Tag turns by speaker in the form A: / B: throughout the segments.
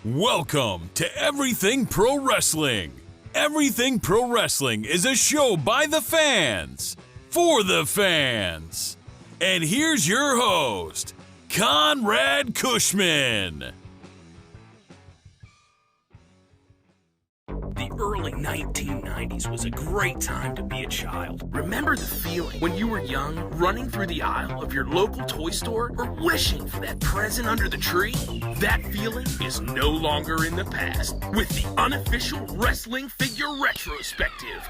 A: Welcome to Everything Pro Wrestling. Everything Pro Wrestling is a show by the fans, for the fans. And here's your host, Conrad Cushman.
B: The early 1990s was a great time to be a child. Remember the feeling when you were young, running through the aisle of your local toy store or wishing for that present under the tree? That feeling is no longer in the past with the unofficial wrestling figure retrospective.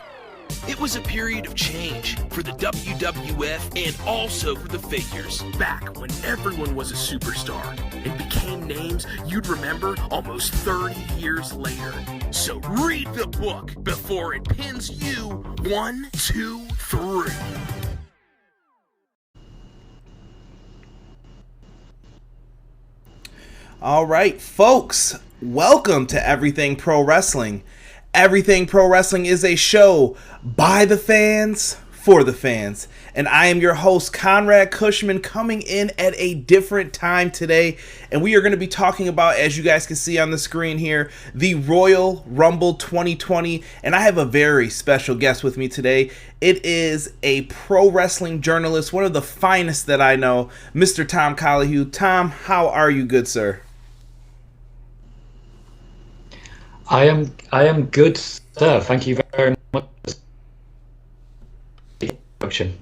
B: It was a period of change for the WWF and also for the figures. Back when everyone was a superstar and became names you'd remember almost 30 years later. So read the book before it pins you 1, 2, 3.
C: All right, folks, welcome to Everything Pro Wrestling. Everything Pro Wrestling is a show by the fans, for the fans. And I am your host, Conrad Cushman, coming in at a different time today. And we are going to be talking about, as you guys can see on the screen here, the Royal Rumble 2020. And I have a very special guest with me today. It is a pro wrestling journalist, one of the finest that I know, Mr. Tom Colohue. Tom, how are you, good sir?
D: I am good, sir. Thank you very much for the introduction.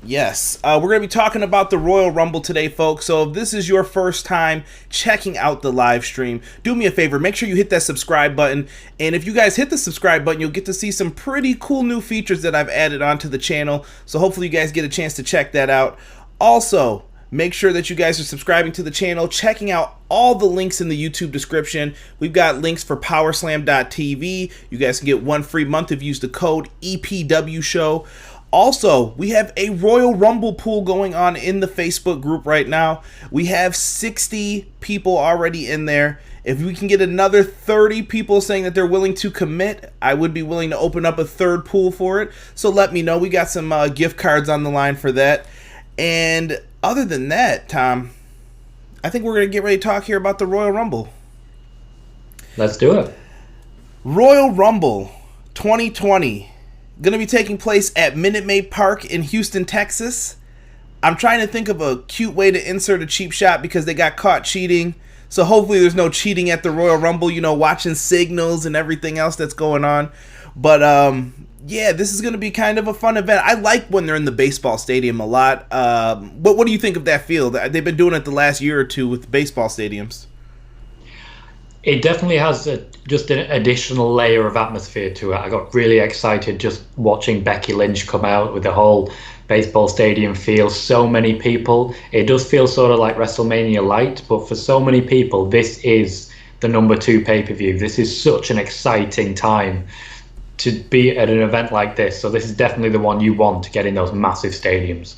C: Yes, we're going to be talking about the Royal Rumble today, folks. So if this is your first time checking out the live stream, do me a favor, make sure you hit that subscribe button. And if you guys hit the subscribe button, you'll get to see some pretty cool new features that I've added onto the channel. So hopefully you guys get a chance to check that out. Also, make sure that you guys are subscribing to the channel, checking out all the links in the YouTube description. We've got links for powerslam.tv. You guys can get 1 free month if you use the code EPWShow. Also, we have a Royal Rumble pool going on in the Facebook group right now. We have 60 people already in there. If we can get another 30 people saying that they're willing to commit, I would be willing to open up a third pool for it. So let me know. We got some gift cards on the line for that. And other than that, Tom, I think we're going to get ready to talk here about the Royal Rumble.
D: Let's do it.
C: Royal Rumble 2020. Going to be taking place at Minute Maid Park in Houston, Texas. I'm trying to think of a cute way to insert a cheap shot because they got caught cheating. So hopefully there's no cheating at the Royal Rumble, you know, watching signals and everything else that's going on. But, yeah, this is going to be kind of a fun event. I like when they're in the baseball stadium a lot. But what do you think of that field? They've been doing it the last year or two with baseball stadiums.
D: It definitely has just an additional layer of atmosphere to it. I got really excited just watching Becky Lynch come out with the whole baseball stadium feel. So many people. It does feel sort of like WrestleMania light, but for so many people, this is the number 2 pay-per-view. This is such an exciting time to be at an event like this. So this is definitely the one you want to get in those massive stadiums.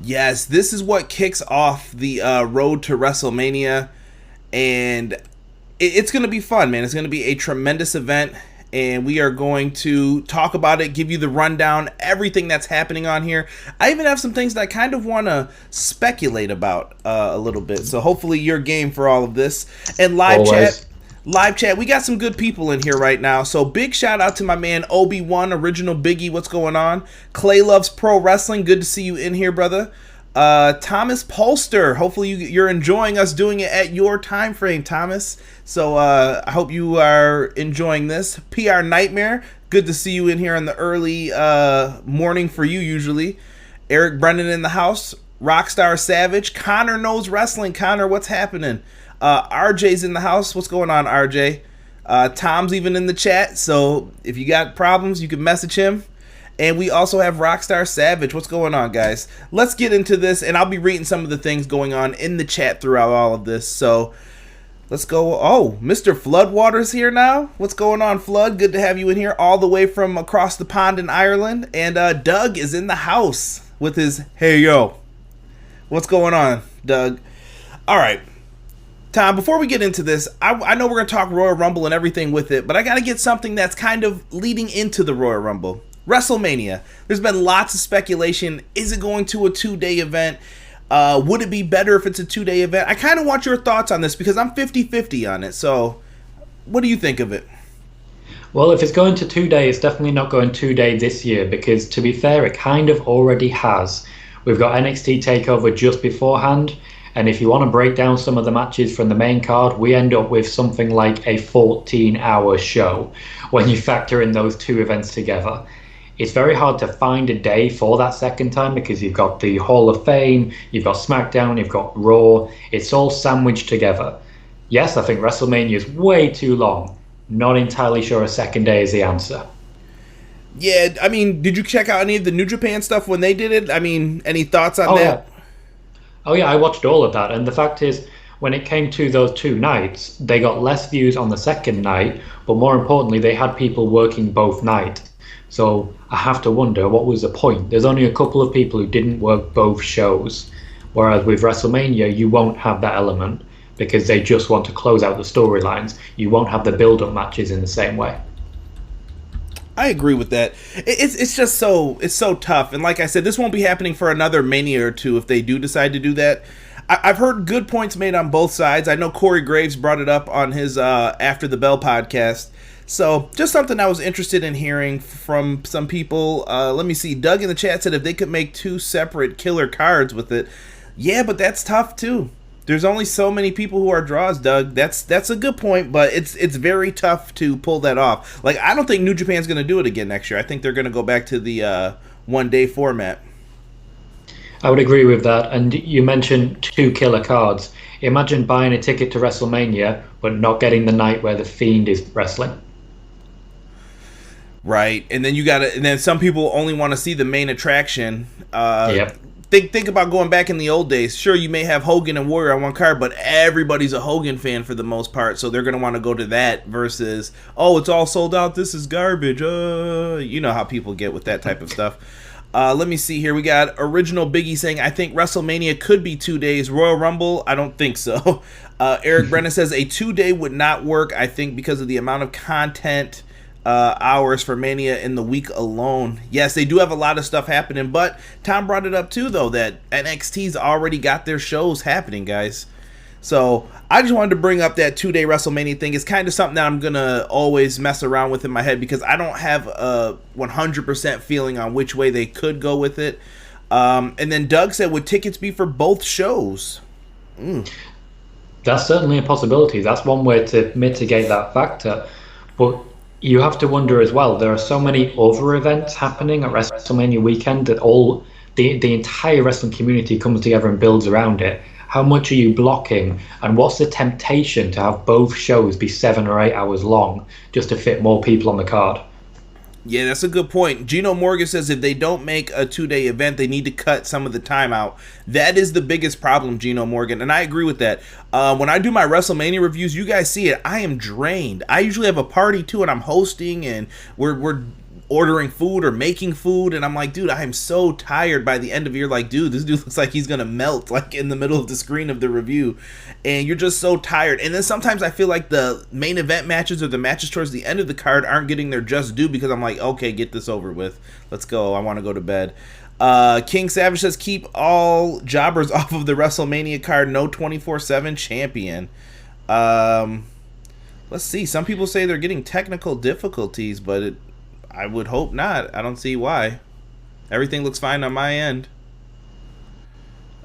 C: Yes, this is what kicks off the road to WrestleMania, and it's going to be fun, man. It's going to be a tremendous event, and we are going to talk about it, give you the rundown, everything that's happening on here. I even have some things that I kind of want to speculate about a little bit, so hopefully you're game for all of this. And live chat, we got some good people in here right now. So big shout out to my man Obi-Wan, Original Biggie. What's going on? Clay Loves Pro Wrestling. Good to see you in here, brother. Thomas Polster. Hopefully you're enjoying us doing it at your time frame, Thomas. So I hope you are enjoying this. PR Nightmare. Good to see you in here in the early morning for you usually. Erick Brennan in the house. Rockstar Savage. Connor Knows Wrestling. Connor, what's happening? RJ's in the house. What's going on, RJ? Tom's even in the chat, so if you got problems, you can message him. And we also have Rockstar Savage. What's going on, guys? Let's get into this, and I'll be reading some of the things going on in the chat throughout all of this. So let's go. Oh, Mr. Floodwater's here now. What's going on, Flood? Good to have you in here all the way from across the pond in Ireland. And Doug is in the house with his, hey, yo. What's going on, Doug? All right. Tom, before we get into this, I know we're going to talk Royal Rumble and everything with it, but I got to get something that's kind of leading into the Royal Rumble. WrestleMania. There's been lots of speculation. Is it going to a 2-day event? Would it be better if it's a 2-day event? I kind of want your thoughts on this because I'm 50-50 on it. So what do you think of it?
D: Well, if it's going to 2-day, it's definitely not going 2-day this year because, to be fair, it kind of already has. We've got NXT TakeOver just beforehand, and if you want to break down some of the matches from the main card, we end up with something like a 14-hour show when you factor in those two events together. It's very hard to find a day for that second time because you've got the Hall of Fame, you've got Smackdown, you've got Raw. It's all sandwiched together. Yes, I think WrestleMania is way too long. Not entirely sure a second day is the answer.
C: Yeah, I mean, did you check out any of the New Japan stuff when they did it? I mean, any thoughts on that?
D: Yeah. Oh, yeah, I watched all of that. And the fact is, when it came to those 2 nights, they got less views on the second night, but more importantly, they had people working both nights. So I have to wonder, what was the point? There's only a couple of people who didn't work both shows, whereas with WrestleMania, you won't have that element because they just want to close out the storylines. You won't have the build-up matches in the same way.
C: I agree with that. It's just so tough. And like I said, this won't be happening for another Mania or two if they do decide to do that. I've heard good points made on both sides. I know Corey Graves brought it up on his After the Bell podcast. So just something I was interested in hearing from some people. Let me see. Doug in the chat said if they could make 2 separate killer cards with it. Yeah, but that's tough too. There's only so many people who are draws, Doug. That's a good point, but it's very tough to pull that off. Like, I don't think New Japan's going to do it again next year. I think they're going to go back to the 1-day format.
D: I would agree with that. And you mentioned 2 killer cards. Imagine buying a ticket to WrestleMania, but not getting the night where the Fiend is wrestling.
C: Right, and then some people only want to see the main attraction.
D: Yep.
C: Think about going back in the old days. Sure, you may have Hogan and Warrior on one card, but everybody's a Hogan fan for the most part, so they're going to want to go to that versus, oh, it's all sold out, this is garbage. You know how people get with that type of stuff. Let me see here. We got Original Biggie saying, I think WrestleMania could be 2 days. Royal Rumble, I don't think so. Eric Brennan says a 2-day would not work, I think, because of the amount of content hours for Mania in the week alone. Yes, they do have a lot of stuff happening, but Tom brought it up too, though, that NXT's already got their shows happening, guys. So I just wanted to bring up that 2-day WrestleMania thing. It's kind of something that I'm going to always mess around with in my head because I don't have a 100% feeling on which way they could go with it. And then Doug said, would tickets be for both shows?
D: That's certainly a possibility. That's one way to mitigate that factor. But you have to wonder as well, there are so many other events happening at WrestleMania weekend that the entire wrestling community comes together and builds around it. How much are you blocking? And what's the temptation to have both shows be 7 or 8 hours long just to fit more people on the card?
C: Yeah, that's a good point. Gino Morgan says if they don't make a 2-day event, they need to cut some of the time out. That is the biggest problem, Gino Morgan, and I agree with that. When I do my WrestleMania reviews, you guys see it, I am drained. I usually have a party too, and I'm hosting, and we're ordering food or making food, and I'm like, dude, I am so tired by the end of it. You're like, dude, this dude looks like he's gonna melt like in the middle of the screen of the review, and you're just so tired. And then sometimes I feel like the main event matches or the matches towards the end of the card aren't getting their just due because I'm like, okay, get this over with, let's go, I want to go to bed. King Savage says keep all jobbers off of the WrestleMania card, no 24/7 champion. Let's see, some people say they're getting technical difficulties, but I would hope not. I don't see why. Everything looks fine on my end.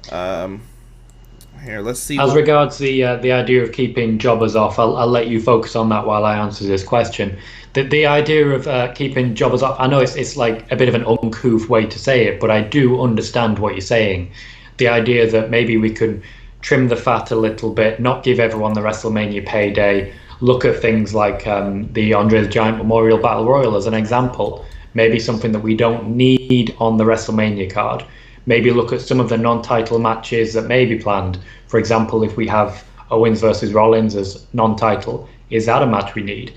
C: Here, let's see.
D: As regards the idea of keeping jobbers off, I'll let you focus on that while I answer this question. The idea of keeping jobbers off, I know it's like a bit of an uncouth way to say it, but I do understand what you're saying. The idea that maybe we could trim the fat a little bit, not give everyone the WrestleMania payday, look at things like the Andre the Giant Memorial Battle Royal as an example. Maybe something that we don't need on the WrestleMania card. Maybe look at some of the non-title matches that may be planned. For example, if we have Owens versus Rollins as non-title, is that a match we need?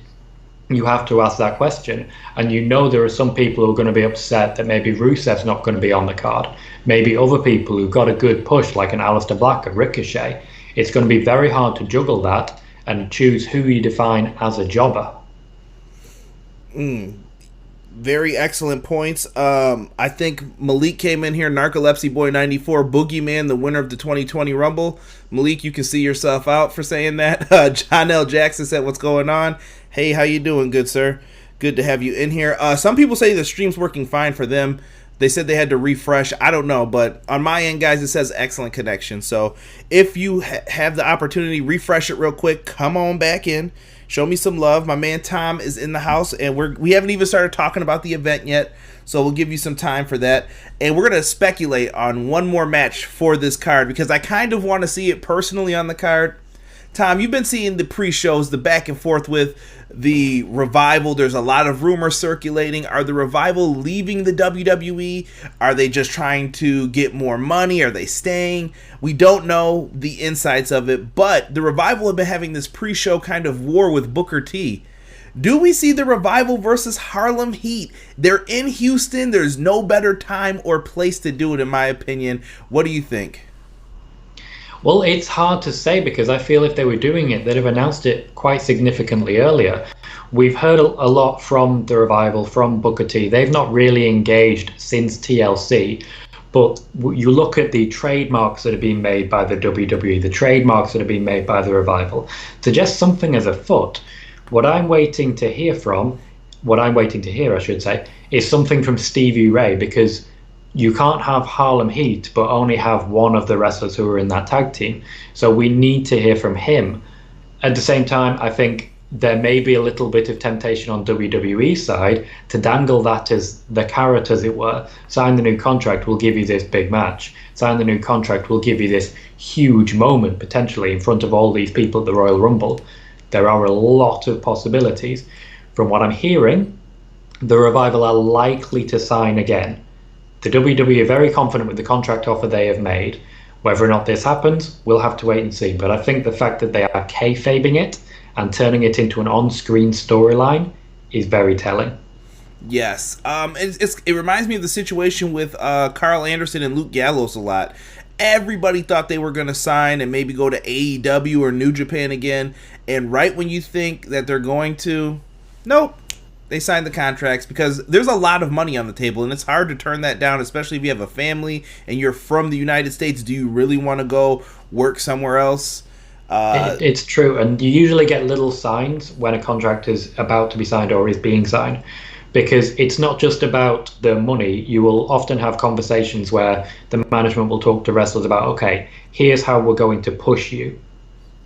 D: You have to ask that question. And you know there are some people who are going to be upset that maybe Rusev's not going to be on the card. Maybe other people who got a good push like an Aleister Black and Ricochet. It's going to be very hard to juggle that and choose who you define as a jobber.
C: Very excellent points. I think Malik came in here, Narcolepsy Boy 94, Boogeyman, the winner of the 2020 Rumble. Malik, you can see yourself out for saying that. John L. Jackson said, what's going on? Hey, how you doing, good sir? Good to have you in here. Some people say the stream's working fine for them. They said they had to refresh. I don't know, but on my end, guys, it says excellent connection. So if you have the opportunity, refresh it real quick. Come on back in. Show me some love. My man Tom is in the house, and we haven't even started talking about the event yet, so we'll give you some time for that. And we're going to speculate on one more match for this card because I kind of want to see it personally on the card. Tom, you've been seeing the pre-shows, the back and forth with the Revival. There's a lot of rumors circulating. Are the Revival leaving the WWE? Are they just trying to get more money? Are they staying? We don't know the insights of it, but the Revival have been having this pre-show kind of war with Booker T. Do we see the Revival versus Harlem Heat? They're in Houston. There's no better time or place to do it, in my opinion. What do you think?
D: Well, it's hard to say because I feel if they were doing it, they'd have announced it quite significantly earlier. We've heard a lot from the Revival, from Booker T. They've not really engaged since TLC, but you look at the trademarks that are being made by the WWE, the trademarks that are being made by the Revival, suggest something as afoot. What I'm waiting to hear, I should say, is something from Stevie Ray, because you can't have Harlem Heat but only have one of the wrestlers who are in that tag team. So we need to hear from him. At the same time, I think there may be a little bit of temptation on WWE's side to dangle that as the carrot, as it were. Sign the new contract, we'll give you this big match. Sign the new contract, we'll give you this huge moment, potentially, in front of all these people at the Royal Rumble. There are a lot of possibilities. From what I'm hearing, the Revival are likely to sign again. The WWE are very confident with the contract offer they have made. Whether or not this happens, we'll have to wait and see. But I think the fact that they are kayfabing it and turning it into an on-screen storyline is very telling.
C: Yes. It reminds me of the situation with Carl Anderson and Luke Gallows a lot. Everybody thought they were going to sign and maybe go to AEW or New Japan again. And right when you think that they're going to, nope. They signed the contracts because there's a lot of money on the table, and it's hard to turn that down, especially if you have a family and you're from the United States. Do you really want to go work somewhere else?
D: It's true, and you usually get little signs when a contract is about to be signed or is being signed, because it's not just about the money. You will often have conversations where the management will talk to wrestlers about, okay, here's how we're going to push you.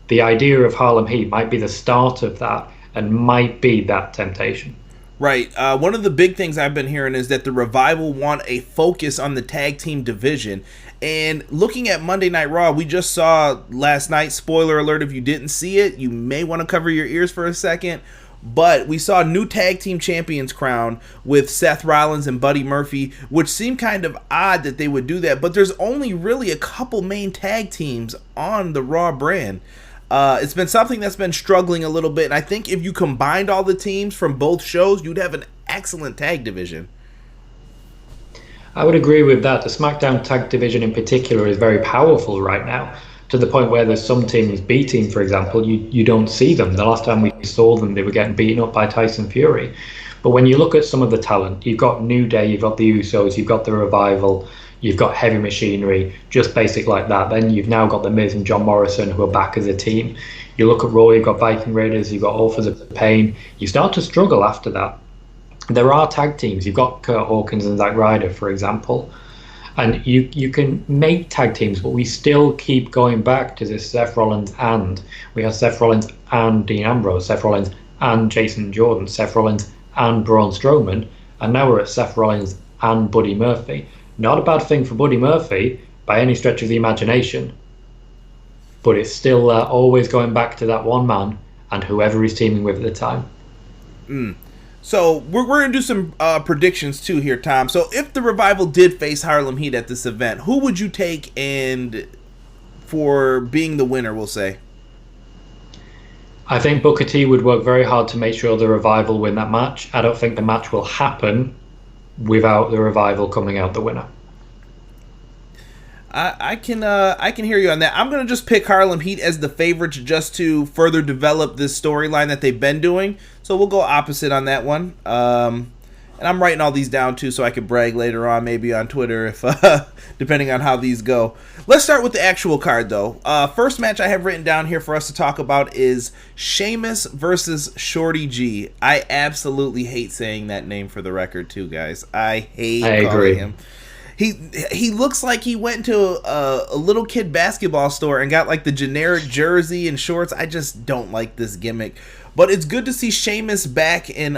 D: The idea of Harlem Heat might be the start of that and might be that temptation.
C: Right. One of the big things I've been hearing is that the Revival want a focus on the tag team division. And looking at Monday Night Raw, we just saw last night, spoiler alert, if you didn't see it, you may want to cover your ears for a second. But we saw new tag team champions crowned with Seth Rollins and Buddy Murphy, which seemed kind of odd that they would do that. But there's only really a couple main tag teams on the Raw brand. It's been something that's been struggling a little bit, and I think if you combined all the teams from both shows, you'd have an excellent tag division.
D: I would agree with that. The SmackDown tag division in particular is very powerful right now, to the point where there's some teams, B Team for example, you don't see them. The last time we saw them, they were getting beaten up by Tyson Fury. But when you look at some of the talent, you've got New Day, you've got the Usos, you've got the Revival, you've got Heavy Machinery, just basic like that. Then you've now got The Miz and John Morrison, who are back as a team. You look at Raw, you've got Viking Raiders, you've got Authors of Pain. You start to struggle after that. There are tag teams. You've got Kurt Hawkins and Zack Ryder, for example. And you can make tag teams, but we still keep going back to this Seth Rollins and. We have Seth Rollins and Dean Ambrose, Seth Rollins and Jason Jordan, Seth Rollins and Braun Strowman. And now we're at Seth Rollins and Buddy Murphy. Not a bad thing for Buddy Murphy by any stretch of the imagination, but it's still always going back to that one man and whoever he's teaming with at the time.
C: So we're going to do some predictions too here, Tom. So if the Revival did face Harlem Heat at this event, who would you take and for being the winner, we'll say?
D: I think Booker T would work very hard to make sure the Revival win that match. I don't think the match will happen without the Revival coming out the winner.
C: I can hear you on that. I'm gonna just pick Harlem Heat as the favorites just to further develop this storyline that they've been doing. So we'll go opposite on that one. And I'm writing all these down too so I can brag later on, maybe on Twitter, if depending on how these go. Let's start with the actual card, though. First match I have written down here for us to talk about is Sheamus versus Shorty G. I absolutely hate saying that name, for the record, too, guys. I
D: agree.
C: Him. He looks like he went into a little kid basketball store and got like the generic jersey and shorts. I just don't like this gimmick. But it's good to see Sheamus back in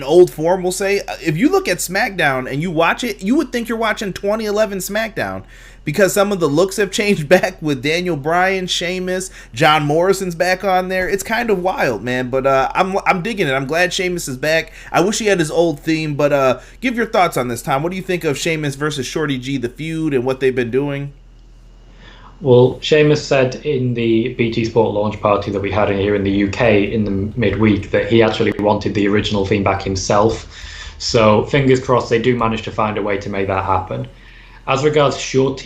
C: old form, we'll say. If you look at SmackDown and you watch it, you would think you're watching 2011 SmackDown, because some of the looks have changed back with Daniel Bryan, Sheamus, John Morrison's back on there. It's kind of wild, man, but I'm digging it. I'm glad Sheamus is back. I wish he had his old theme, but give your thoughts on this, Tom. What do you think of Sheamus versus Shorty G, the feud, and what they've been doing?
D: Well, Sheamus said in the BT Sport launch party that we had here in the UK in the midweek that he actually wanted the original theme back himself. So fingers crossed they do manage to find a way to make that happen. As regards Chad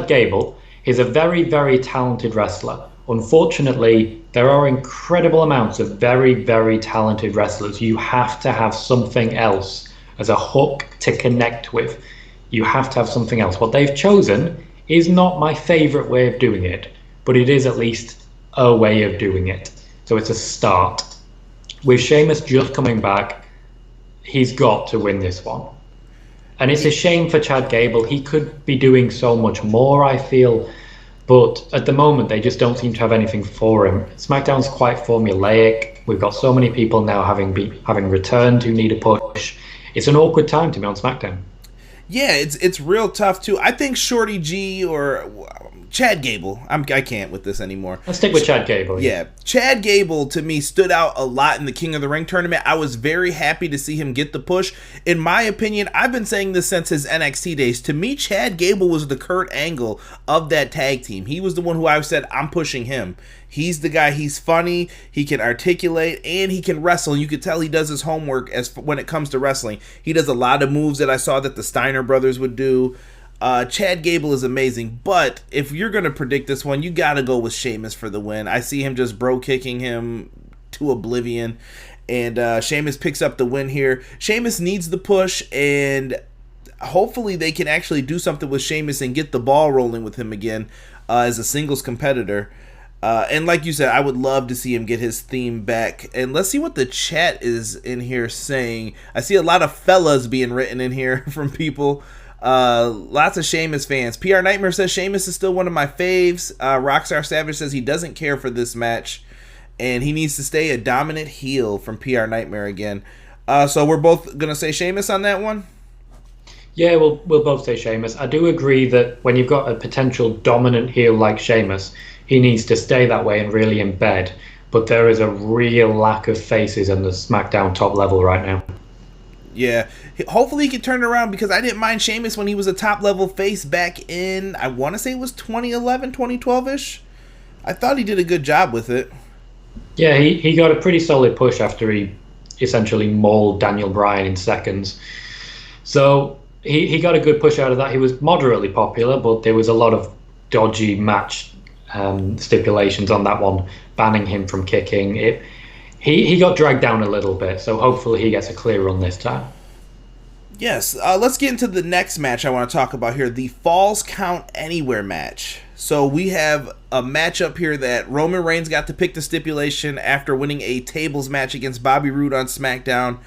D: Gable, he's a very, very talented wrestler. Unfortunately, there are incredible amounts of very, very talented wrestlers. You have to have something else as a hook to connect with. You have to have something else. What they've chosen is not my favorite way of doing it, but it is at least a way of doing it. So it's a start. With Sheamus just coming back, he's got to win this one. And it's a shame for Chad Gable. He could be doing so much more, I feel. But at the moment, they just don't seem to have anything for him. SmackDown's quite formulaic. We've got so many people now having returned who need a push. It's an awkward time to be on SmackDown.
C: Yeah, it's real tough too. I think Shorty G or Chad Gable. I can't with this anymore.
D: Let's stick with Chad Gable.
C: Yeah, Chad Gable to me stood out a lot in the King of the Ring tournament. I was very happy to see him get the push. In my opinion, I've been saying this since his NXT days. To me, Chad Gable was the Kurt Angle of that tag team. He was the one who I said, I'm pushing him. He's the guy. He's funny. He can articulate and he can wrestle. You could tell he does his homework when it comes to wrestling. He does a lot of moves that I saw that the Steiner brothers would do. Chad Gable is amazing, but if you're going to predict this one, you got to go with Sheamus for the win. I see him just bro-kicking him to oblivion, and Sheamus picks up the win here. Sheamus needs the push, and hopefully they can actually do something with Sheamus and get the ball rolling with him again as a singles competitor. And like you said, I would love to see him get his theme back. And let's see what the chat is in here saying. I see a lot of fellas being written in here from people. Lots of Sheamus fans. PR Nightmare says Sheamus is still one of my faves. Rockstar Savage says he doesn't care for this match and he needs to stay a dominant heel from PR Nightmare again. So we're both gonna say Sheamus on that one?
D: Yeah, we'll both say Sheamus. I do agree that when you've got a potential dominant heel like Sheamus, he needs to stay that way and really embed. But there is a real lack of faces on the SmackDown top level right now.
C: Yeah, hopefully he can turn it around, because I didn't mind Sheamus when he was a top level face back in, I want to say it was 2011, 2012-ish. I thought he did a good job with it.
D: Yeah, he got a pretty solid push after he essentially mauled Daniel Bryan in seconds. So he got a good push out of that. He was moderately popular, but there was a lot of dodgy match stipulations on that one, banning him from kicking. He got dragged down a little bit, so hopefully he gets a clear run this time.
C: Yes, let's get into the next match I want to talk about here, the Falls Count Anywhere match. So we have a matchup here that Roman Reigns got to pick the stipulation after winning a tables match against Bobby Roode on SmackDown.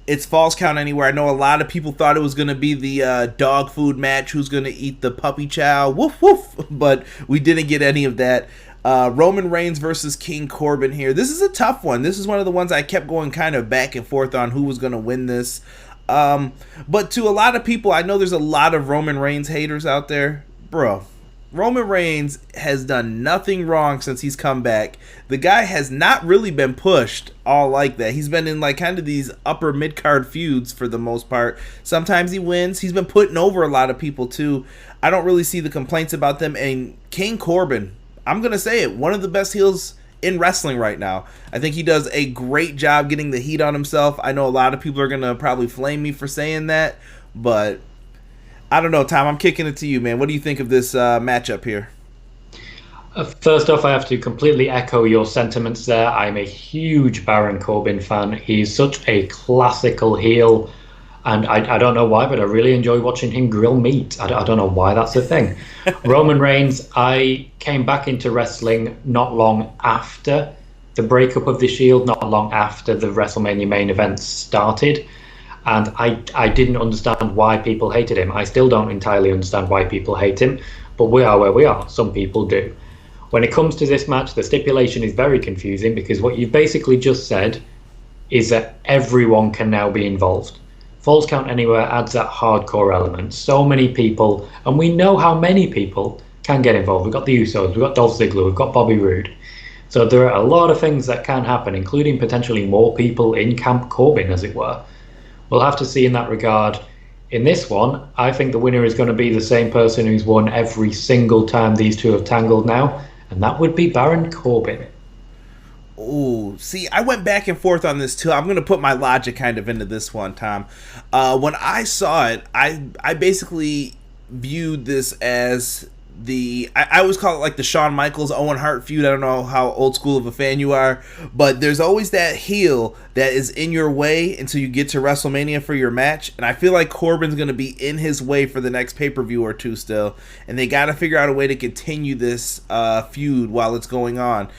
C: It's Falls Count Anywhere. I know a lot of people thought it was going to be the dog food match, who's going to eat the puppy chow, woof woof, but we didn't get any of that. Roman Reigns versus King Corbin here. This is a tough one. This is one of the ones I kept going kind of back and forth on who was going to win this. But to a lot of people, I know there's a lot of Roman Reigns haters out there. Bro, Roman Reigns has done nothing wrong since he's come back. The guy has not really been pushed all like that. He's been in like kind of these upper mid-card feuds for the most part. Sometimes he wins. He's been putting over a lot of people too. I don't really see the complaints about them. And King Corbin, I'm going to say it, one of the best heels in wrestling right now. I think he does a great job getting the heat on himself. I know a lot of people are going to probably flame me for saying that, but I don't know, Tom, I'm kicking it to you, man. What do you think of this matchup here?
D: First off, I have to completely echo your sentiments there. I'm a huge Baron Corbin fan. He's such a classical heel, and I don't know why, but I really enjoy watching him grill meat. I don't know why that's a thing. Roman Reigns, I came back into wrestling not long after the breakup of the Shield, not long after the WrestleMania main event started, and I didn't understand why people hated him. I still don't entirely understand why people hate him, but we are where we are. Some people do. When it comes to this match, the stipulation is very confusing because what you've basically just said is that everyone can now be involved. Falls Count Anywhere adds that hardcore element. So many people, and we know how many people can get involved. We've got the Usos, we've got Dolph Ziggler, we've got Bobby Roode. So there are a lot of things that can happen, including potentially more people in Camp Corbin, as it were. We'll have to see in that regard. In this one, I think the winner is going to be the same person who's won every single time these two have tangled now, and that would be Baron Corbin.
C: Ooh, see, I went back and forth on this too. I'm going to put my logic kind of into this one, Tom. When I saw it, I basically viewed this as I always call it like the Shawn Michaels Owen Hart feud. I don't know how old school of a fan you are, but there's always that heel that is in your way until you get to WrestleMania for your match, and I feel like Corbin's going to be in his way for the next pay-per-view or two still, and they got to figure out a way to continue this feud while it's going on.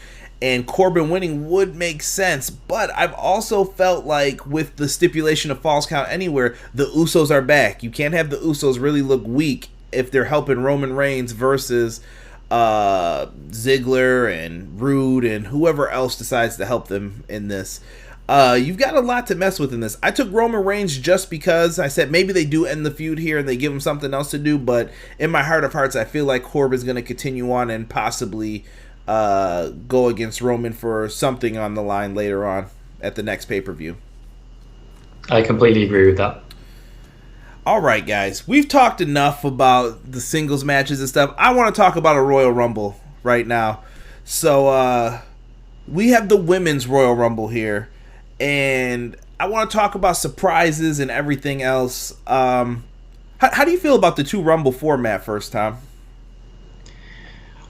C: And Corbin winning would make sense, but I've also felt like with the stipulation of Falls Count Anywhere, the Usos are back. You can't have the Usos really look weak if they're helping Roman Reigns versus Ziggler and Roode and whoever else decides to help them in this. You've got a lot to mess with in this. I took Roman Reigns just because I said maybe they do end the feud here and they give him something else to do, but in my heart of hearts, I feel like Corbin's going to continue on and possibly go against Roman for something on the line later on at the next pay-per-view.
D: I completely agree with that.
C: All right, guys, we've talked enough about the singles matches and stuff. I want to talk about a Royal Rumble right now. So we have the Women's Royal Rumble here, and I want to talk about surprises and everything else. How do you feel about the two Rumble format first, Tom?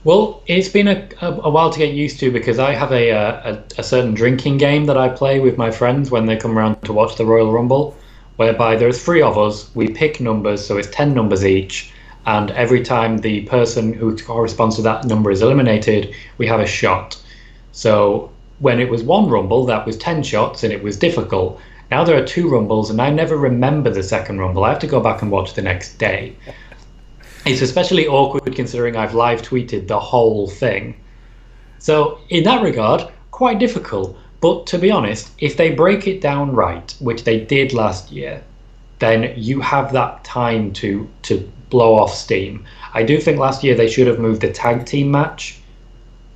D: Well, it's been a while to get used to because I have a certain drinking game that I play with my friends when they come around to watch the Royal Rumble, whereby there's 3 of us, we pick numbers, so it's 10 numbers each, and every time the person who corresponds to that number is eliminated, we have a shot. So when it was one Rumble, that was 10 shots, and it was difficult. Now there are 2 Rumbles, and I never remember the second Rumble. I have to go back and watch the next day. It's especially awkward considering I've live tweeted the whole thing. So in that regard, quite difficult. But to be honest, if they break it down right, which they did last year, then you have that time to blow off steam. I do think last year they should have moved the tag team match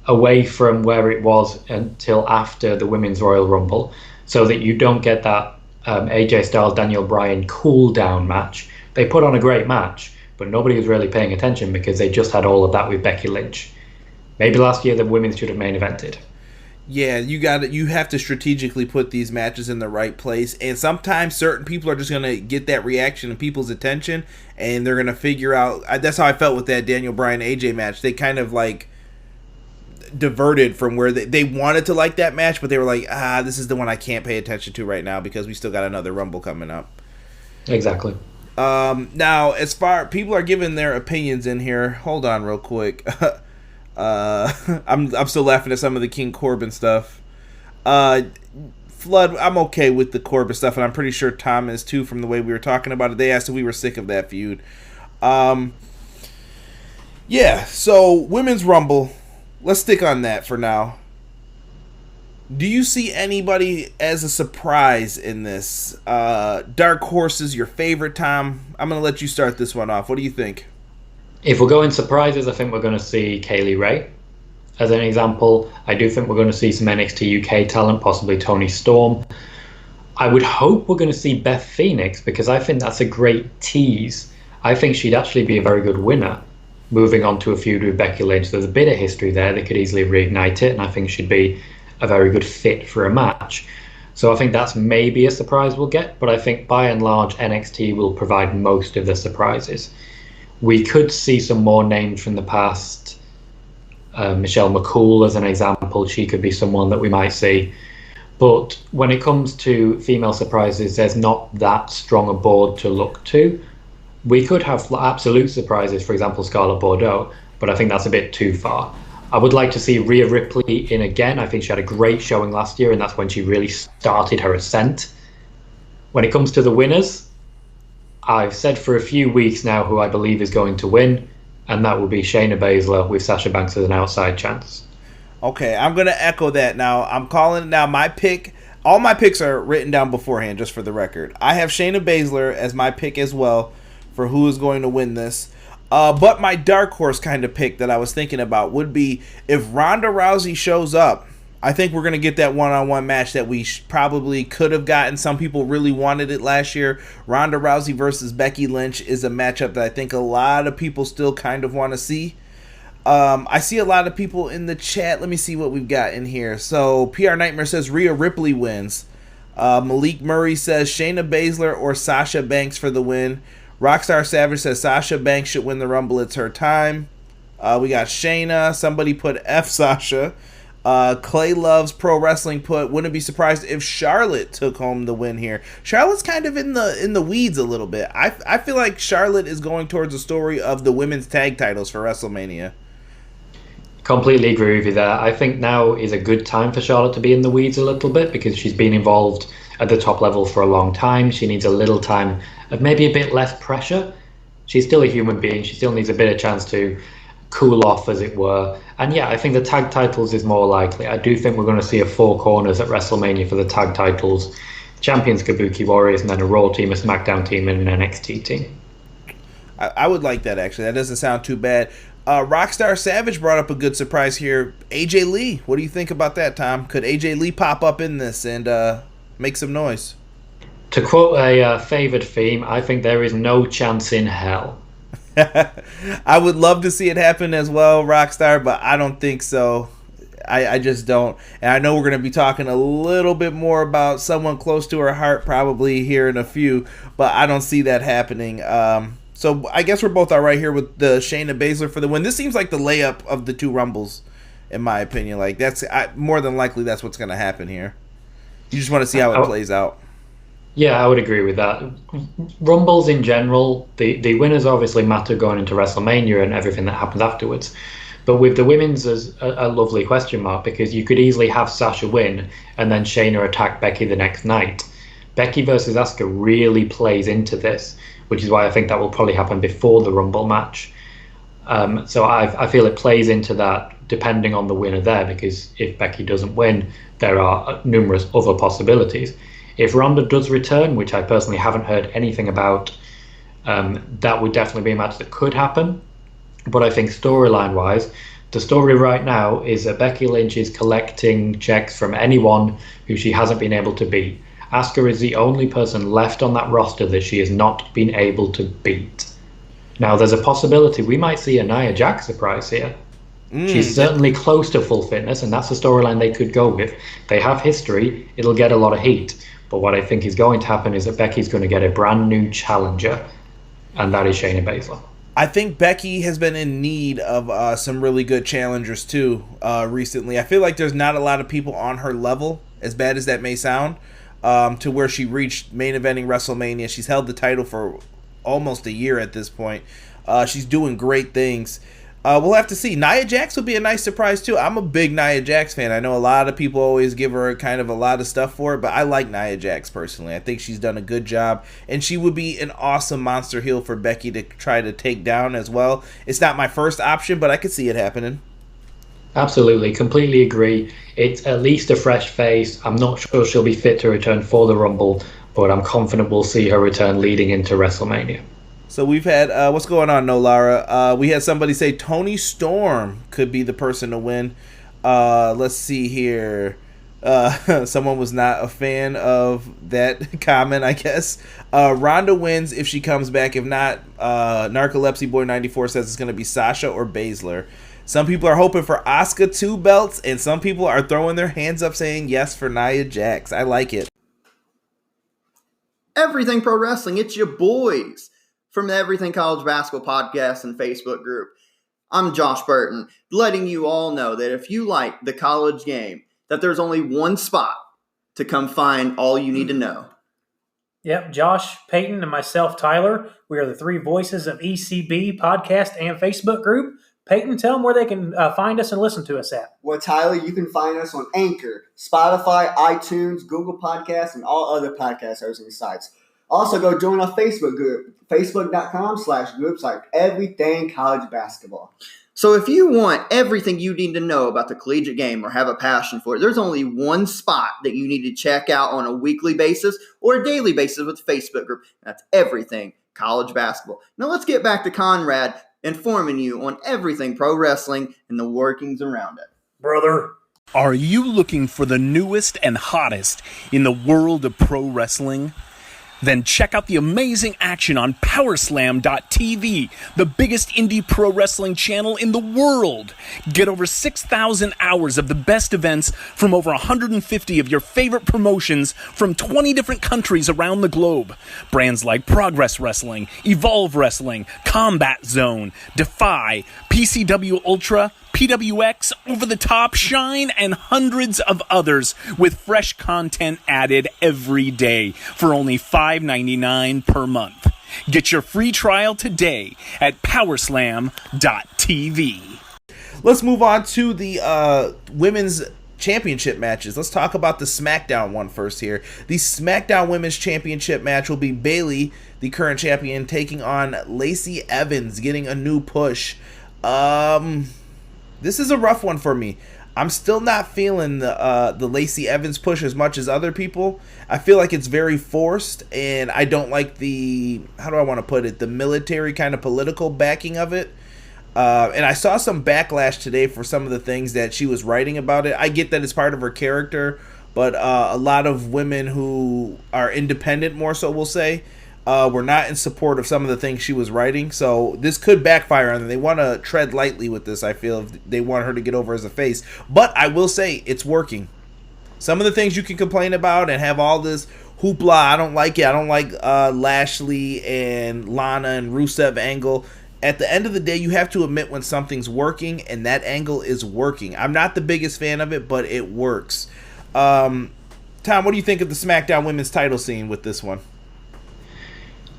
D: away from where it was until after the Women's Royal Rumble, so that you don't get that AJ Styles, Daniel Bryan cool down match. They put on a great match, but nobody was really paying attention because they just had all of that with Becky Lynch. Maybe last year the women should have main evented.
C: Yeah, you have to strategically put these matches in the right place, and sometimes certain people are just going to get that reaction and people's attention, and they're going to figure out. That's how I felt with that Daniel Bryan AJ match. They kind of like diverted from where they wanted to like that match, but they were like, this is the one I can't pay attention to right now because we still got another Rumble coming up.
D: Exactly.
C: Now, as far people are giving their opinions in here, hold on real quick. I'm still laughing at some of the King Corbin stuff. Flood, I'm okay with the Corbin stuff, and I'm pretty sure Tom is too from the way we were talking about it. They asked if we were sick of that feud. Yeah, so Women's Rumble, let's stick on that for now. Do you see anybody as a surprise in this? Dark horses, your favorite, Tom? I'm going to let you start this one off. What do you think?
D: If we're going surprises, I think we're going to see Kaylee Ray. As an example, I do think we're going to see some NXT UK talent, possibly Toni Storm. I would hope we're going to see Beth Phoenix because I think that's a great tease. I think she'd actually be a very good winner moving on to a feud with Becky Lynch. There's a bit of history there. They could easily reignite it, and I think she'd be a very good fit for a match. So I think that's maybe a surprise we'll get, but I think by and large NXT will provide most of the surprises. We could see some more names from the past. Michelle McCool as an example. She could be someone that we might see. But when it comes to female surprises, there's not that strong a board to look to. We could have absolute surprises, for example, Scarlett Bordeaux, but I think that's a bit too far. I would like to see Rhea Ripley in again. I think she had a great showing last year, and that's when she really started her ascent. When it comes to the winners, I've said for a few weeks now who I believe is going to win, and that will be Shayna Baszler with Sasha Banks as an outside chance.
C: Okay, I'm going to echo that now. I'm calling it now. My pick, all my picks are written down beforehand, just for the record. I have Shayna Baszler as my pick as well for who is going to win this. But my dark horse kind of pick that I was thinking about would be if Ronda Rousey shows up. I think we're going to get that one-on-one match that we probably could have gotten. Some people really wanted it last year. Ronda Rousey versus Becky Lynch is a matchup that I think a lot of people still kind of want to see. I see a lot of people in the chat. Let me see what we've got in here. So PR Nightmare says Rhea Ripley wins. Malik Murray says Shayna Baszler or Sasha Banks for the win. Rockstar Savage says Sasha Banks should win the Rumble. It's her time. We got Shayna. Somebody put F Sasha. Clay Loves Pro Wrestling put, wouldn't be surprised if Charlotte took home the win here. Charlotte's kind of in the weeds a little bit. I feel like Charlotte is going towards the story of the women's tag titles for WrestleMania.
D: Completely agree with you there. I think now is a good time for Charlotte to be in the weeds a little bit because she's been involved at the top level for a long time. She needs a little time of maybe a bit less pressure. She's still a human being. She still needs a bit of chance to cool off, as it were. And yeah, I think the tag titles is more likely. I do think we're going to see a four corners at WrestleMania for the tag titles. Champions Kabuki Warriors, and then a Raw team, a Smackdown team, and an NXT team.
C: I would like that, actually. That doesn't sound too bad. Rockstar Savage brought up a good surprise here. AJ Lee. What do you think about that, Tom? Could AJ Lee pop up in this and make some noise?
D: To quote a favored theme, I think there is no chance in hell.
C: I would love to see it happen as well, Rockstar, but I don't think so. I just don't. And I know we're going to be talking a little bit more about someone close to her heart probably here in a few, but I don't see that happening. So I guess we're both all right here with the Shayna Baszler for the win. This seems like the layup of the two Rumbles, in my opinion. Like more than likely that's what's going to happen here. You just want to see how it plays out.
D: Yeah, I would agree with that. Rumbles in general, the winners obviously matter going into WrestleMania and everything that happens afterwards. But with the women's, there's a lovely question mark because you could easily have Sasha win and then Shayna attack Becky the next night. Becky versus Asuka really plays into this, which is why I think that will probably happen before the Rumble match. So I feel it plays into that depending on the winner there, because if Becky doesn't win, there are numerous other possibilities. If Ronda does return, which I personally haven't heard anything about, that would definitely be a match that could happen. But I think storyline-wise, the story right now is that Becky Lynch is collecting checks from anyone who she hasn't been able to beat. Asuka is the only person left on that roster that she has not been able to beat. Now, there's a possibility we might see a Nia Jax surprise here. She's certainly close to full fitness, and that's the storyline they could go with. They have history. It'll get a lot of heat. But what I think is going to happen is that Becky's going to get a brand new challenger, and that is Shayna Baszler.
C: I think Becky has been in need of some really good challengers too recently. I feel like there's not a lot of people on her level, as bad as that may sound, to where she reached main eventing WrestleMania. She's held the title for almost a year at this point. She's doing great things. We'll have to see. Nia Jax would be a nice surprise too. I'm a big Nia Jax fan. I know a lot of people always give her kind of a lot of stuff for it, but I like Nia Jax personally. I think she's done a good job, and she would be an awesome monster heel for Becky to try to take down as well. It's not my first option, but I could see it happening.
D: Absolutely, completely agree. It's at least a fresh face. I'm not sure she'll be fit to return for the Rumble, but I'm confident we'll see her return leading into WrestleMania.
C: So we've had, what's going on, No Lara? We had somebody say Toni Storm could be the person to win. Let's see here. Someone was not a fan of that comment, I guess. Ronda wins if she comes back. If not, Narcolepsy Boy 94 says it's going to be Sasha or Baszler. Some people are hoping for Asuka 2 belts, and some people are throwing their hands up saying yes for Nia Jax. I like it.
E: Everything Pro Wrestling, it's your boys from the Everything College Basketball Podcast and Facebook group. I'm Josh Burton, letting you all know that if you like the college game, that there's only one spot to come find all you need to know.
F: Yep, Josh, Peyton, and myself, Tyler. We are the three voices of ECB podcast and Facebook group. Peyton, tell them where they can find us and listen to us at.
G: Well, Tyler, you can find us on Anchor, Spotify, iTunes, Google Podcasts, and all other podcast hosting sites. Also, go join our Facebook group, facebook.com/groups like everything college basketball.
E: So if you want everything you need to know about the collegiate game or have a passion for it, there's only one spot that you need to check out on a weekly basis or a daily basis with the Facebook group. That's everything college basketball. Now let's get back to Conrad informing you on everything pro wrestling and the workings around it.
F: Brother.
H: Are you looking for the newest and hottest in the world of pro wrestling? Then check out the amazing action on Powerslam.tv, the biggest indie pro wrestling channel in the world. Get over 6,000 hours of the best events from over 150 of your favorite promotions from 20 different countries around the globe. Brands like Progress Wrestling, Evolve Wrestling, Combat Zone, Defy, PCW Ultra, PWX, Over the Top, Shine, and hundreds of others with fresh content added every day for only $5.99 per month. Get your free trial today at Powerslam.tv.
C: Let's move on to the women's championship matches. Let's talk about the Smackdown one first here. The Smackdown Women's Championship match will be Bayley, the current champion, taking on Lacey Evans, getting a new push. This is a rough one for me. I'm still not feeling the Lacey Evans push as much as other people. I feel like it's very forced, and I don't like the, how do I want to put it, the military kind of political backing of it. And I saw some backlash today for some of the things that she was writing about it. I get that it's part of her character, but a lot of women who are independent, more so we'll say, were not in support of some of the things she was writing. So this could backfire on them. They want to tread lightly with this, I feel, if they want her to get over as a face. But I will say it's working. Some of the things you can complain about and have all this hoopla, I don't like it. I don't like Lashley and Lana and Rusev angle. At the end of the day, you have to admit when something's working, and that angle is working. I'm not the biggest fan of it, but it works. Tom, what do you think of the SmackDown women's title scene with this one?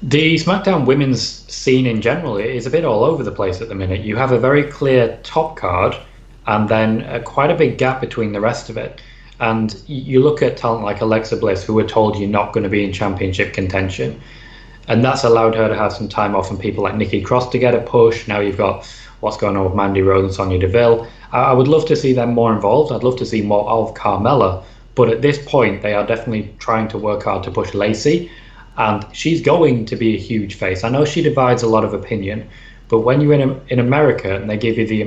D: The SmackDown women's scene in general is a bit all over the place at the minute. You have a very clear top card and then quite a big gap between the rest of it. And you look at talent like Alexa Bliss, who were told you're not going to be in championship contention. And that's allowed her to have some time off, and people like Nikki Cross to get a push. Now you've got what's going on with Mandy Rose and Sonya Deville. I would love to see them more involved. I'd love to see more of Carmella. But at this point, they are definitely trying to work hard to push Lacey. And she's going to be a huge face. I know she divides a lot of opinion, but when you're in America and they give you the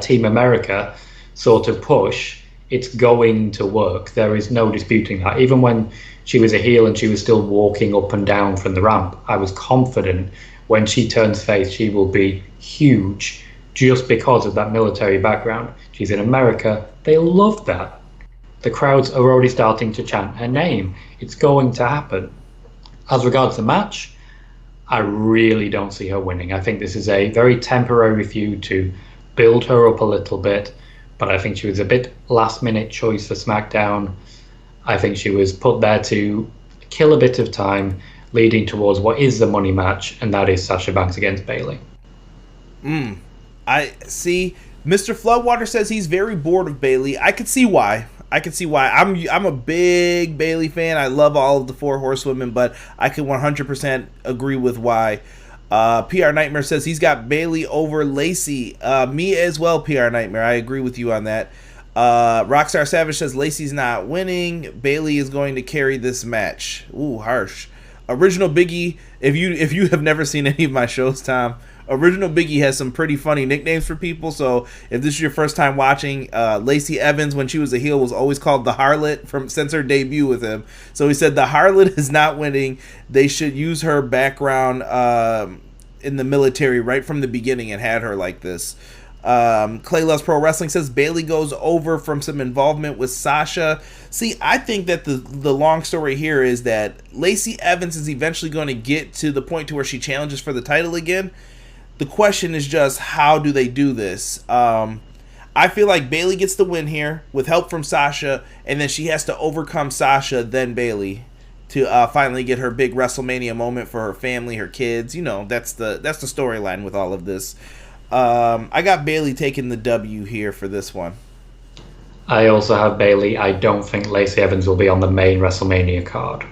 D: Team America sort of push, it's going to work. There is no disputing that. Even when she was a heel and she was still walking up and down from the ramp, I was confident when she turns face, she will be huge just because of that military background. She's in America. They love that. The crowds are already starting to chant her name. It's going to happen. As regards the match, I really don't see her winning. I think this is a very temporary feud to build her up a little bit, but I think she was a bit last-minute choice for SmackDown. I think she was put there to kill a bit of time, leading towards what is the money match, and that is Sasha Banks against Bayley.
C: I see. Mr. Floodwater says he's very bored of Bayley. I could see why. I'm a big Bayley fan. I love all of the four horsewomen, but I can 100% agree with why. PR Nightmare says he's got Bayley over Lacey. Me as well, PR Nightmare. I agree with you on that. Rockstar Savage says Lacey's not winning. Bayley is going to carry this match. Ooh, harsh. Original Biggie. If you have never seen any of my shows, Tom, Original Biggie has some pretty funny nicknames for people. So if this is your first time watching, Lacey Evans, when she was a heel, was always called the Harlot since her debut with him. So he said the Harlot is not winning. They should use her background in the military right from the beginning and had her like this. Clay Loves Pro Wrestling says Bayley goes over from some involvement with Sasha. See, I think that the long story here is that Lacey Evans is eventually going to get to the point to where she challenges for the title again. The question is just, how do they do this? I feel like Bayley gets the win here with help from Sasha, and then she has to overcome Sasha, then Bayley, to finally get her big WrestleMania moment for her family, her kids. You know, that's the storyline with all of this. I got Bayley taking the W here for this one.
D: I also have Bayley. I don't think Lacey Evans will be on the main WrestleMania card.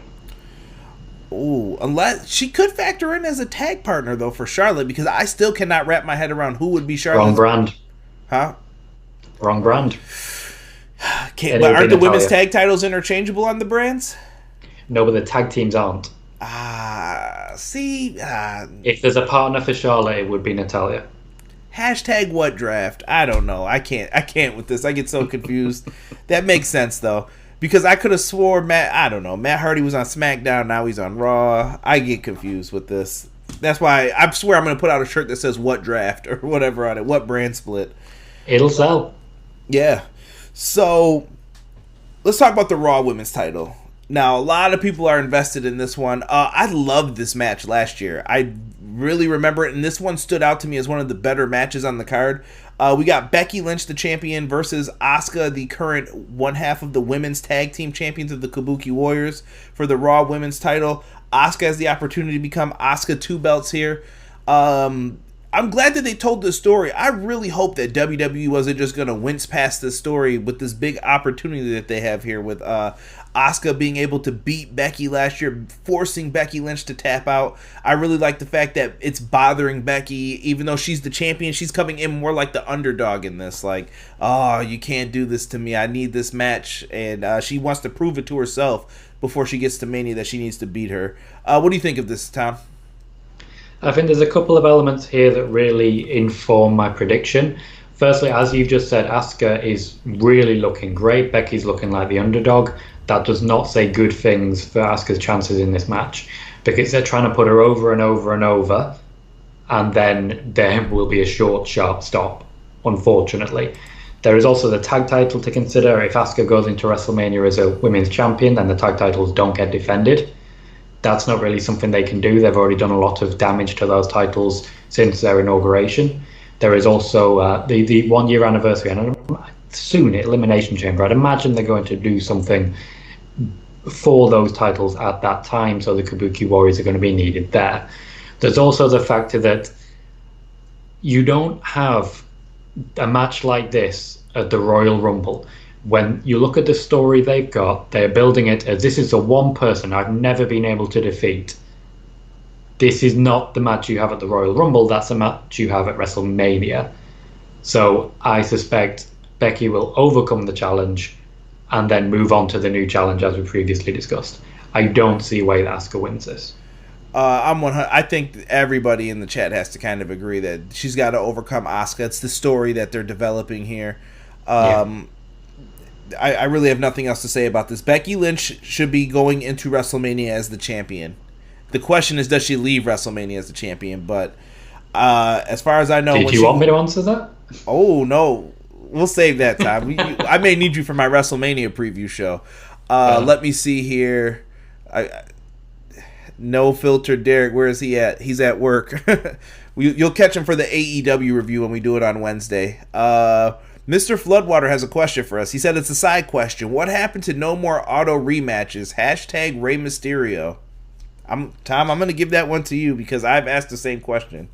C: Ooh, unless she could factor in as a tag partner though for Charlotte, because I still cannot wrap my head around who would be Charlotte.
D: Wrong brand.
C: Huh?
D: Wrong brand.
C: But aren't the women's tag titles interchangeable on the brands?
D: No, but the tag teams aren't.
C: If
D: there's a partner for Charlotte, it would be Natalya.
C: Hashtag what draft? I don't know. I can't with this. I get so confused. That makes sense though, because I could have swore Matt Hardy was on SmackDown. Now he's on Raw. I get confused with this. That's why I swear I'm going to put out a shirt that says what draft or whatever on it. What brand split?
D: It'll sell.
C: Yeah. So let's talk about the Raw Women's title. Now, a lot of people are invested in this one. I loved this match last year. I really remember it, and this one stood out to me as one of the better matches on the card. We got Becky Lynch, the champion, versus Asuka, the current one half of the women's tag team champions of the Kabuki Warriors for the Raw Women's title. Asuka has the opportunity to become Asuka 2 belts here. I'm glad that they told this story. I really hope that WWE wasn't just going to wince past this story with this big opportunity that they have here with Asuka being able to beat Becky last year, forcing Becky Lynch to tap out. I really like the fact that it's bothering Becky, even though she's the champion. She's coming in more like the underdog in this. Like, oh, you can't do this to me. I need this match. And she wants to prove it to herself before she gets to Mania that she needs to beat her. What do you think of this, Tom?
D: I think there's a couple of elements here that really inform my prediction. Firstly, as you've just said, Asuka is really looking great. Becky's looking like the underdog. That does not say good things for Asuka's chances in this match, because they're trying to put her over and over and over, and then there will be a short, sharp stop, unfortunately. There is also the tag title to consider. If Asuka goes into WrestleMania as a women's champion, then the tag titles don't get defended. That's not really something they can do. They've already done a lot of damage to those titles since their inauguration. There is also the 1 year anniversary, and soon Elimination Chamber. I'd imagine they're going to do something for those titles at that time, so the Kabuki Warriors are going to be needed there. There's also the factor that you don't have a match like this at the Royal Rumble. When you look at the story they've got, they're building it as this is the one person I've never been able to defeat. This is not the match you have at the Royal Rumble, that's a match you have at WrestleMania. So I suspect Becky will overcome the challenge and then move on to the new challenge as we previously discussed. I don't see a way that Asuka wins this.
C: I think everybody in the chat has to kind of agree that she's got to overcome Asuka. It's the story that they're developing here. I really have nothing else to say about this. Becky Lynch should be going into WrestleMania as the champion. The question is, does she leave WrestleMania as the champion? But as far as I know...
D: Did you want me to answer that?
C: Oh, no. We'll save that time. I may need you for my WrestleMania preview show. Let me see here. No filter Derek, where is he at? He's at work. You'll catch him for the AEW review when we do it on Wednesday. Mr. Floodwater has a question for us. He said it's a side question. What happened to no more auto rematches? Hashtag Rey Mysterio. Tom, I'm going to give that one to you because I've asked the same question.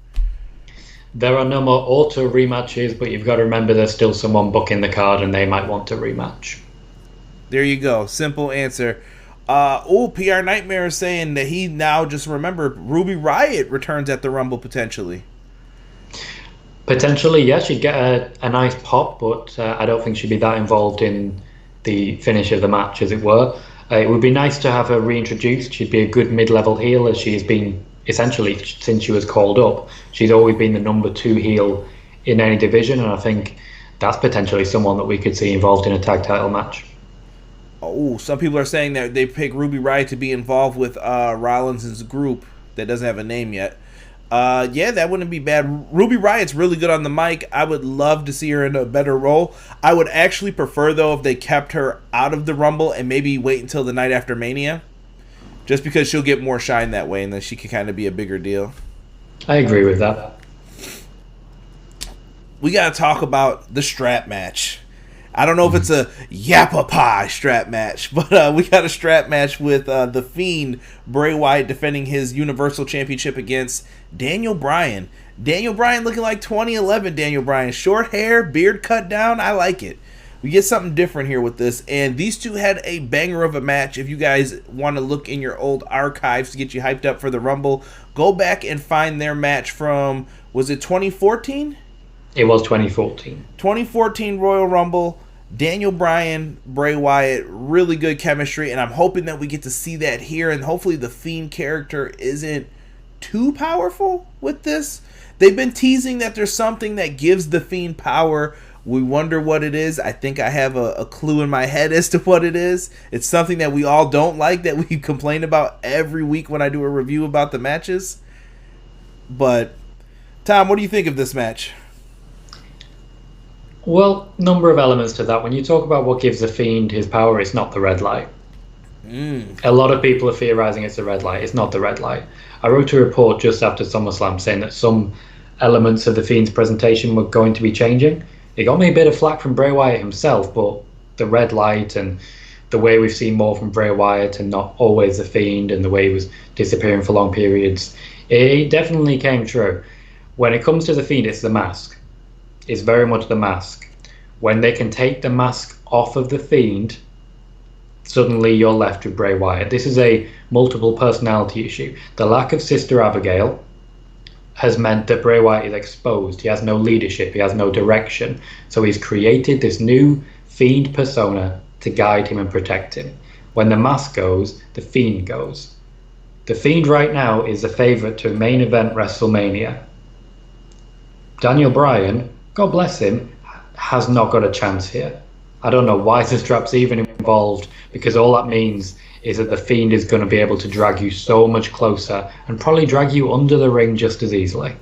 D: There are no more auto rematches, but you've got to remember there's still someone booking the card and they might want to rematch.
C: There you go. Simple answer. PR Nightmare is saying that he now just remembered Ruby Riott returns at the Rumble potentially.
D: Potentially, yes, she'd get a nice pop, but I don't think she'd be that involved in the finish of the match, as it were. It would be nice to have her reintroduced. She'd be a good mid-level heel, as she's been essentially since she was called up. She's always been the number 2 heel in any division, and I think that's potentially someone that we could see involved in a tag title match.
C: Oh, some people are saying that they pick Ruby Riott to be involved with Rollins' group that doesn't have a name yet. Yeah, that wouldn't be bad. Ruby Riott's really good on the mic. I would love to see her in a better role. I would actually prefer, though, if they kept her out of the Rumble and maybe wait until the night after Mania. Just because she'll get more shine that way and then she can kind of be a bigger deal.
D: I agree with that.
C: we got to talk about the strap match. I don't know if it's a yappa pie strap match, but we got a strap match with the Fiend, Bray Wyatt, defending his Universal Championship against Daniel Bryan. Daniel Bryan looking like 2011 Daniel Bryan. Short hair, beard cut down. I like it. We get something different here with this. And these two had a banger of a match. If you guys want to look in your old archives to get you hyped up for the Rumble, go back and find their match from, was it 2014?
D: It was 2014.
C: 2014 Royal Rumble. Daniel Bryan, Bray Wyatt, really good chemistry, and I'm hoping that we get to see that here, and hopefully the Fiend character isn't too powerful with this. They've been teasing that there's something that gives the Fiend power. We wonder what it is. I think I have a clue in my head as to what it is. It's something that we all don't like, that we complain about every week when I do a review about the matches. But, Tom, what do you think of this match?
D: Well, number of elements to that. When you talk about what gives the Fiend his power, it's not the red light. A lot of people are theorizing it's the red light. It's not the red light. I wrote a report just after SummerSlam saying that some elements of the Fiend's presentation were going to be changing. It got me a bit of flack from Bray Wyatt himself, but the red light and the way we've seen more from Bray Wyatt and not always the Fiend, and the way he was disappearing for long periods, it definitely came true. When it comes to the Fiend, it's the mask. Is very much the mask. When they can take the mask off of the Fiend, suddenly you're left with Bray Wyatt. This is a multiple personality issue. The lack of Sister Abigail has meant that Bray Wyatt is exposed. He has no leadership. He has no direction. So he's created this new Fiend persona to guide him and protect him. When the mask goes, the Fiend goes. The Fiend right now is the favourite to main event WrestleMania. Daniel Bryan, God bless him, has not got a chance here. I don't know why the strap's even involved, because all that means is that the Fiend is going to be able to drag you so much closer and probably drag you under the ring just as easily.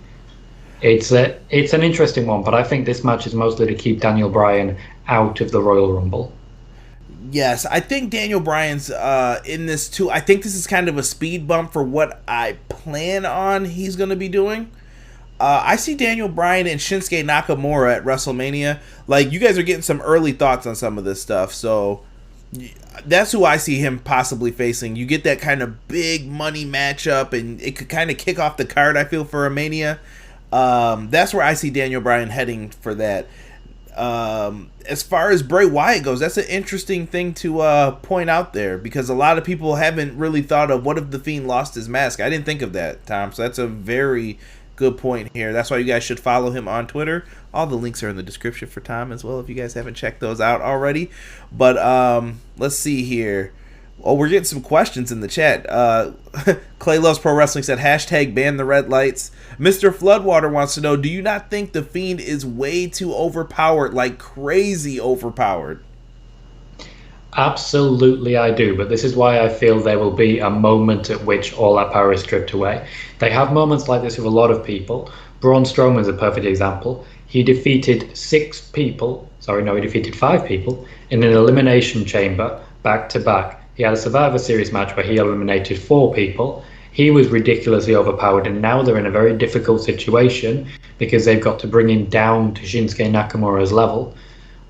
D: It's an interesting one, but I think this match is mostly to keep Daniel Bryan out of the Royal Rumble.
C: Yes, I think Daniel Bryan's in this too. I think this is kind of a speed bump for what I plan on he's going to be doing. I see Daniel Bryan and Shinsuke Nakamura at WrestleMania. Like, you guys are getting some early thoughts on some of this stuff, so that's who I see him possibly facing. You get that kind of big money matchup, and it could kind of kick off the card, I feel, for a Mania. That's where I see Daniel Bryan heading for that. As far as Bray Wyatt goes, that's an interesting thing to point out there, because a lot of people haven't really thought of what if the Fiend lost his mask. I didn't think of that, Tom, so that's a very good point here. That's why you guys should follow him on Twitter. All the links are in the description for Tom as well, if you guys haven't checked those out already. But let's see here. Oh, we're getting some questions in the chat. Clay Loves Pro Wrestling said, hashtag ban the red lights. Mr. Floodwater wants to know, do you not think the Fiend is way too overpowered, like crazy overpowered?
D: Absolutely I do, but this is why I feel there will be a moment at which all that power is stripped away. They have moments like this with a lot of people. Braun Strowman is a perfect example. He defeated he defeated 5 people in an elimination chamber back to back. He had a Survivor Series match where he eliminated 4 people. He was ridiculously overpowered, and now they're in a very difficult situation because they've got to bring him down to Shinsuke Nakamura's level.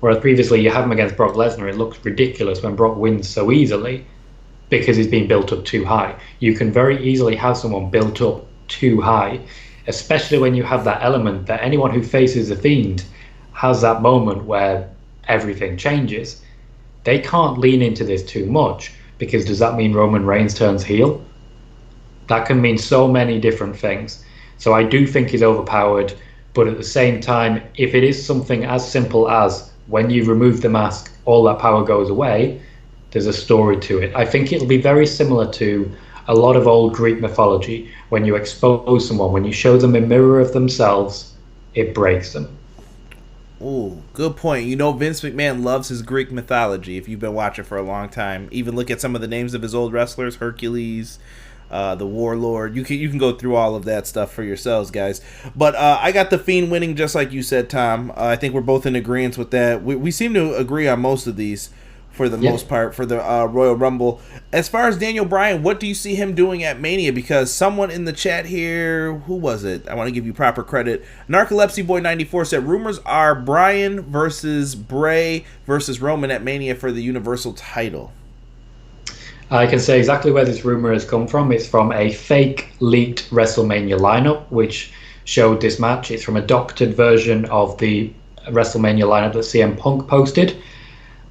D: Whereas previously you have him against Brock Lesnar, it looks ridiculous when Brock wins so easily because he's been built up too high. You can very easily have someone built up too high, especially when you have that element that anyone who faces the Fiend has that moment where everything changes. They can't lean into this too much, because does that mean Roman Reigns turns heel? That can mean so many different things. So I do think he's overpowered, but at the same time, if it is something as simple as when you remove the mask, all that power goes away, there's a story to it. I think it'll be very similar to a lot of old Greek mythology. When you expose someone, when you show them a mirror of themselves, it breaks them.
C: Ooh, good point. You know, Vince McMahon loves his Greek mythology, if you've been watching for a long time. Even look at some of the names of his old wrestlers, Hercules, the Warlord. You can go through all of that stuff for yourselves, guys. But I got the Fiend winning, just like you said, Tom. I think we're both in agreement with that. We seem to agree on most of these. for the most part for the Royal Rumble. As far as Daniel Bryan, what do you see him doing at Mania? Because someone in the chat here, who was it? I want to give you proper credit. Narcolepsy Boy 94 said rumors are Bryan versus Bray versus Roman at Mania for the Universal title.
D: I can say exactly where this rumor has come from. It's from a fake leaked WrestleMania lineup, which showed this match. It's from a doctored version of the WrestleMania lineup that CM Punk posted.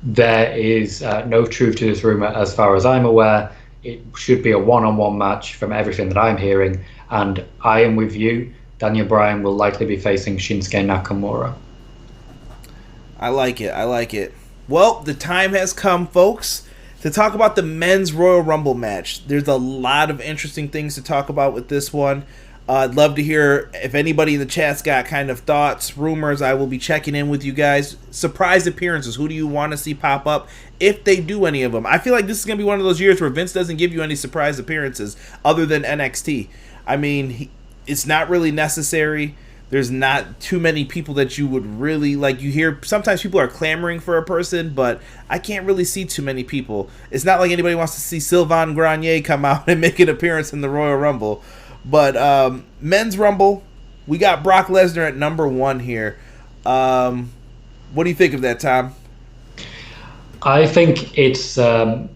D: There is no truth to this rumor as far as I'm aware. It should be a one-on-one match from everything that I'm hearing, and I am with you. Daniel Bryan will likely be facing Shinsuke Nakamura.
C: I like it. Well, the time has come, folks, to talk about the men's Royal Rumble match. There's a lot of interesting things to talk about with this one. I'd love to hear if anybody in the chat's got kind of thoughts, rumors. I will be checking in with you guys. Surprise appearances. Who do you want to see pop up if they do any of them? I feel like this is going to be one of those years where Vince doesn't give you any surprise appearances other than NXT. I mean, it's not really necessary. There's not too many people that you would really like. You hear sometimes people are clamoring for a person, but I can't really see too many people. It's not like anybody wants to see Sylvain Grenier come out and make an appearance in the Royal Rumble. But men's Rumble, we got Brock Lesnar at number 1 here. What do you think of that, Tom?
D: I think it's. I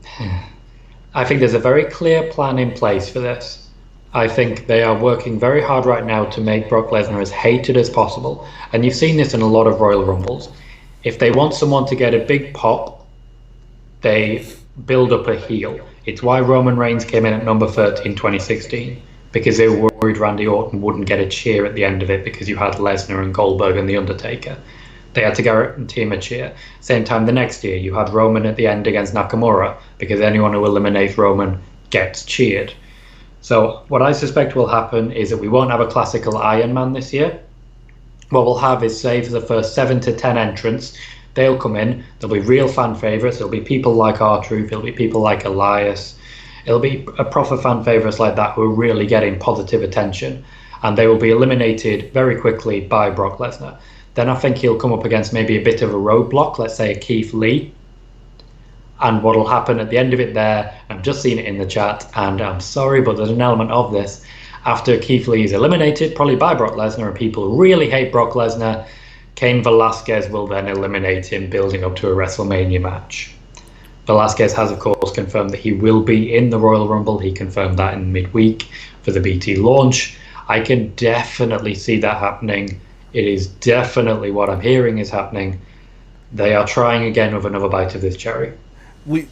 D: think there's a very clear plan in place for this. I think they are working very hard right now to make Brock Lesnar as hated as possible, and you've seen this in a lot of Royal Rumbles. If they want someone to get a big pop, they build up a heel. It's why Roman Reigns came in at number 30 in 2016. Because they were worried Randy Orton wouldn't get a cheer at the end of it because you had Lesnar and Goldberg and The Undertaker. They had to guarantee him a cheer. Same time the next year, you had Roman at the end against Nakamura because anyone who eliminates Roman gets cheered. So what I suspect will happen is that we won't have a classical Iron Man this year. What we'll have is, say, for the first 7 to 10 entrants, they'll come in, there'll be real fan favourites, there'll be people like R-Truth, there'll be people like Elias. It'll be a proper fan favourites like that who are really getting positive attention, and they will be eliminated very quickly by Brock Lesnar. Then I think he'll come up against maybe a bit of a roadblock, let's say a Keith Lee. And what will happen at the end of it there, I've just seen it in the chat, and I'm sorry, but there's an element of this. After Keith Lee is eliminated, probably by Brock Lesnar, and people really hate Brock Lesnar, Cain Velasquez will then eliminate him, building up to a WrestleMania match. Velasquez has, of course, confirmed that he will be in the Royal Rumble. He confirmed that in midweek for the BT launch. I can definitely see that happening. It is definitely what I'm hearing is happening. They are trying again with another bite of this cherry.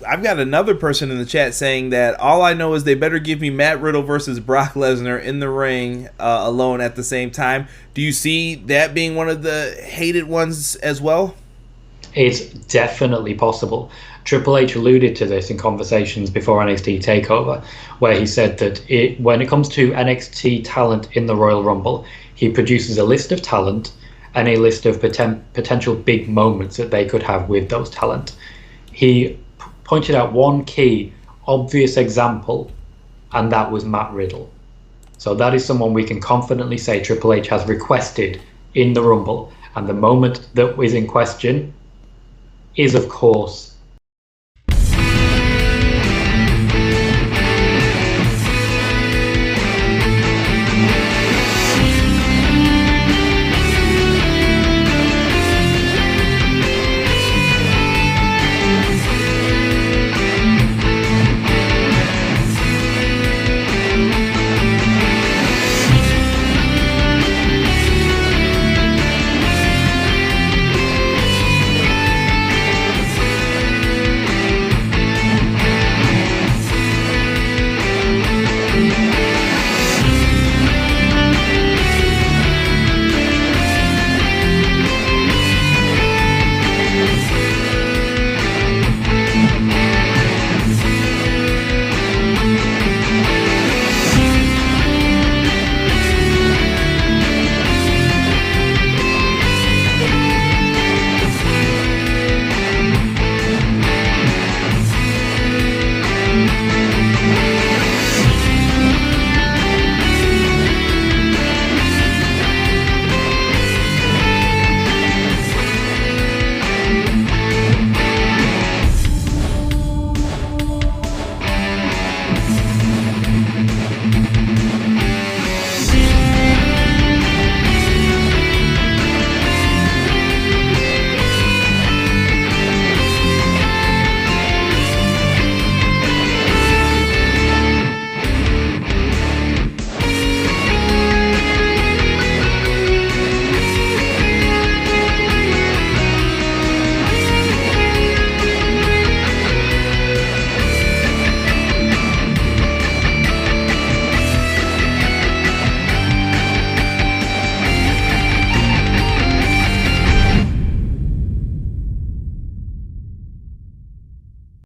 C: I've got another person in the chat saying that all I know is they better give me Matt Riddle versus Brock Lesnar in the ring alone at the same time. Do you see that being one of the hated ones as well?
D: It's definitely possible. Triple H alluded to this in conversations before NXT TakeOver, where he said that when it comes to NXT talent in the Royal Rumble, he produces a list of talent and a list of potential big moments that they could have with those talent. He pointed out one key, obvious example, and that was Matt Riddle. So that is someone we can confidently say Triple H has requested in the Rumble, and the moment that is in question is, of course,